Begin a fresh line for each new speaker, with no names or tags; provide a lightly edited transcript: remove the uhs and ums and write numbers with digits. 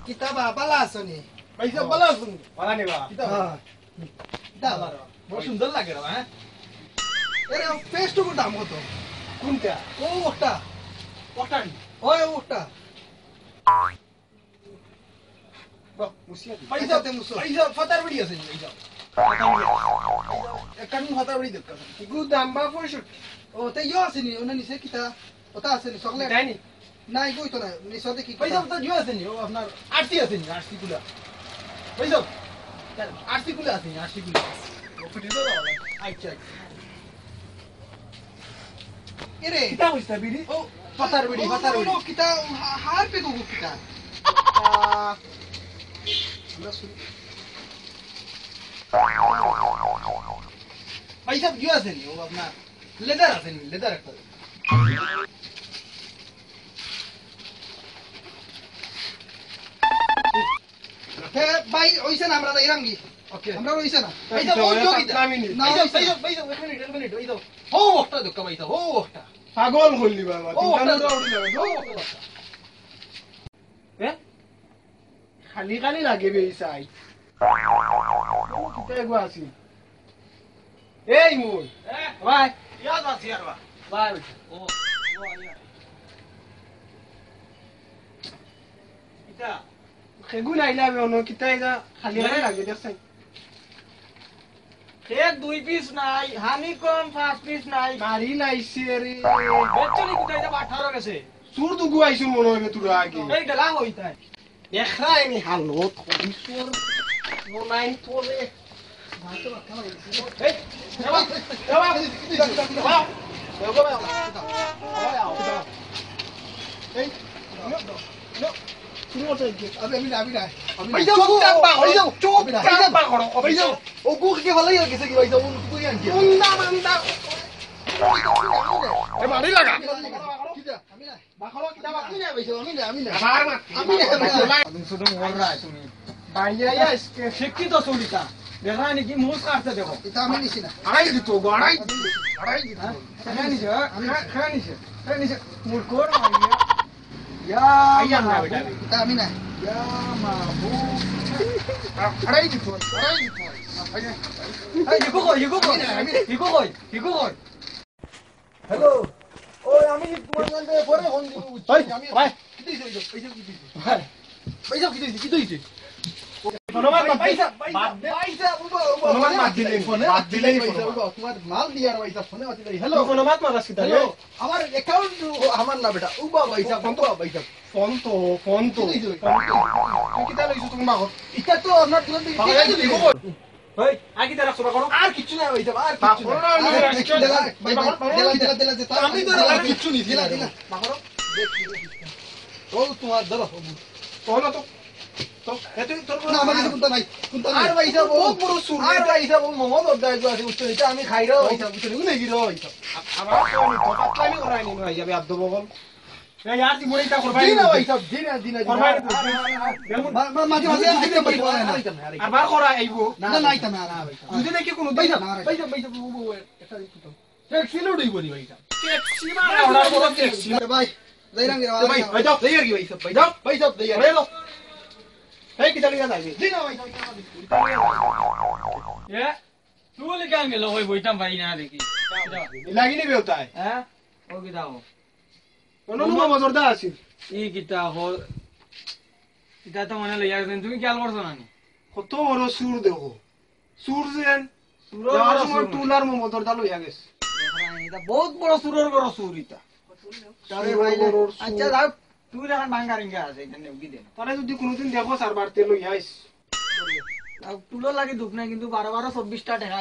কিতাবা বালা আসনি
পয়সা বলা শুন বলা নিবা
কিতাবা কিতাবা
বড় সুন্দর লাগে রে হ্যাঁ
এরে পেস্ট কো দাম কত
কোনটা
ও ওটা
ওটান
ওই ওটা
বাহ মুসিয়া
পয়সা তে মুসো
পয়সা ফাটার বিড়ি আছে পয়সা
একান হাতা বড়ি দেখ
গু দাম বা পয়সা
ও তে ইয়ো আসনি ওনা নিছে কিতা ওটা আসনি চকলেট
তাইনি
নাই কই তো না নিছে দেখি
পয়সা তো জিও আছে নি ও আপনার আরসি আছে নি আরসি গুলা পয়সা আরসি গুলা আছে নি আরসি গুলা ও ফুটি তো আচ্ছা
এরে
কিতা হইছে বিড়ি
ও
ফাটার বিড়ি
কিতা হার পে গো কিতা
পয়সা জিও আছে নি ও আপনার লেদার আছে নি লেদার একটা
হে ভাই ওইছে না আমরা ইরাঙ্গি
ওকে
আমরা ওইছে না
পয়সা ও যোগিতা
না
পয়সা পয়সা এক মিনিট পয়সা হো ওটা দক্কা পয়সা হো ওটা
পাগল হইলি বাবা
ও ওটা
খালি খালি লাগে বে চাই কিতা এগো আছি এই মুই ভাই
ইয়াদ আছে আর বা
ভাই
ও এটা
সেগুন আইলা বে অন কিতা এটা খালি খালি লাগে দেখছাই
এক দুই পিস নাই হানি কম পাঁচ পিস নাই
মারি নাইছে রে
বেচলি কোথায় এটা 18 গেছে
সুর দুগু আইছুন মনে হবে তোরা আগে
এই গলা হইতাই
দেখাই নি হালত কইছুর মনাই তোলে
এই দেবা
এই শুরু করতে আমি না
পয়সা চুপ থাকবা পয়সা চুপ থাকবা করো
পয়সা ও গুখ কে ভালো গেছে কি পয়সা ও তুই আনকি
মুন্ডা মান্দা এ মারি লাগা
কিটা আমি না
বাখলো কিটা বাকি না পয়সা
আমি না
আবার মার
আমি না
তুমি শুধু মররা তুমি
বাইয়া আজকে
শিক্ষিত চলিতা দেখা নাকি মুখ কাটতে দেখো
এটা আমি নিছি না
আড়াই দিত আড়াই
খানিছে খানিছে খানিছে মুখ কোর মারিয়া ইয়া
আইয়া না বেটা
এটা আমি না
ইয়া মাবু
আড়াই দিত
হ্যালো ওই আমি তোমার কাছে পরে ফোন দিব আমি
ভাই
কি দিছ পয়সা কি দিছ
ভাই
পয়সা কি দিছ কি দিছ
ধন্যবাদ
পয়সা
বাদ দে
পয়সা
ধন্যবাদ বাদ দিলেন বাদ দিলেন
তোমার মাল দিয়ার পয়সা ফোনে আছে
হ্যালো ধন্যবাদ মারাস কিতা
হ্যালো আমার অ্যাকাউন্ট আমার না বেটা উবা পয়সা কোন তো পয়সা
ফোন তো তুই কিতা লইছ তুমি বাগত
এটা তো আপনার দুজন
ওই আকি তারা সবা করো
আর কিছু না পয়সা আর কিছু না আমি তো আর কিছু নি দিলা
বাকরো
ও তোমার ধরো
ফোন তো তো এত তোর
না আমার কাছে কোনটা নাই কোনটা নাই
আর পয়সা বহুত বড় সুর
আর পয়সা ও মোহাম্মদ অধ্যায় আছে উচ্চ এটা আমি খাই রে পয়সা উচ্চ নেই গিরো পয়সা
আমার ফোন তো পাতলামি করাই নি ভাই যাবে আব্দু বগল এই यार তুই মরিটা করবাই
দিনা পয়সা দিনা
করবাই
মাঝে মাঝে আইতে পয়সা
আর বার করা আইবো
না না আইতা না না পয়সা
তুই দেখি কোন
পয়সা
পয়সা
পয়সা একটা দিতো ট্যাক্সি লড়ই বলি পয়সা
ট্যাক্সি মারা অর্ডার করো ট্যাক্সি
ভাই দেইরাং রে
ভাই ভাই যাও দেই আর কি ভাই সব ভাই যাও
পয়সা দেই
রে লো এই কি চালিয়ে যাইবে
দিনা পয়সা
এ তুই লিখান গেল ওই বইতাম ভাই না দেখি
লাগিনি বেউতাই
হ্যাঁ ও কিতা হো
অনুনু মজরদা আছে
ই কিতা হো কিতা তো মনে লইয়া গেছেন তুমি খেয়াল করছো না নি
কত বড় সুর দেখো সুর যেন
সুরর
আর
বড়
তোমার
সুর
টুলার মজরদা লইয়া গেছে
এটা বহুত বড় সুরর বড় সুর এটা
আরে ভাই
আচ্ছা দাও তুই এখন ভাঙ্গা রিঙ্গা আছে এখানে উগি দে
তারে যদি কোনোদিন দেখো সার বাড়তে লইয়া আইস
তুলো লাগি দুঃখ নাই কিন্তু 12 12 24টা টাকা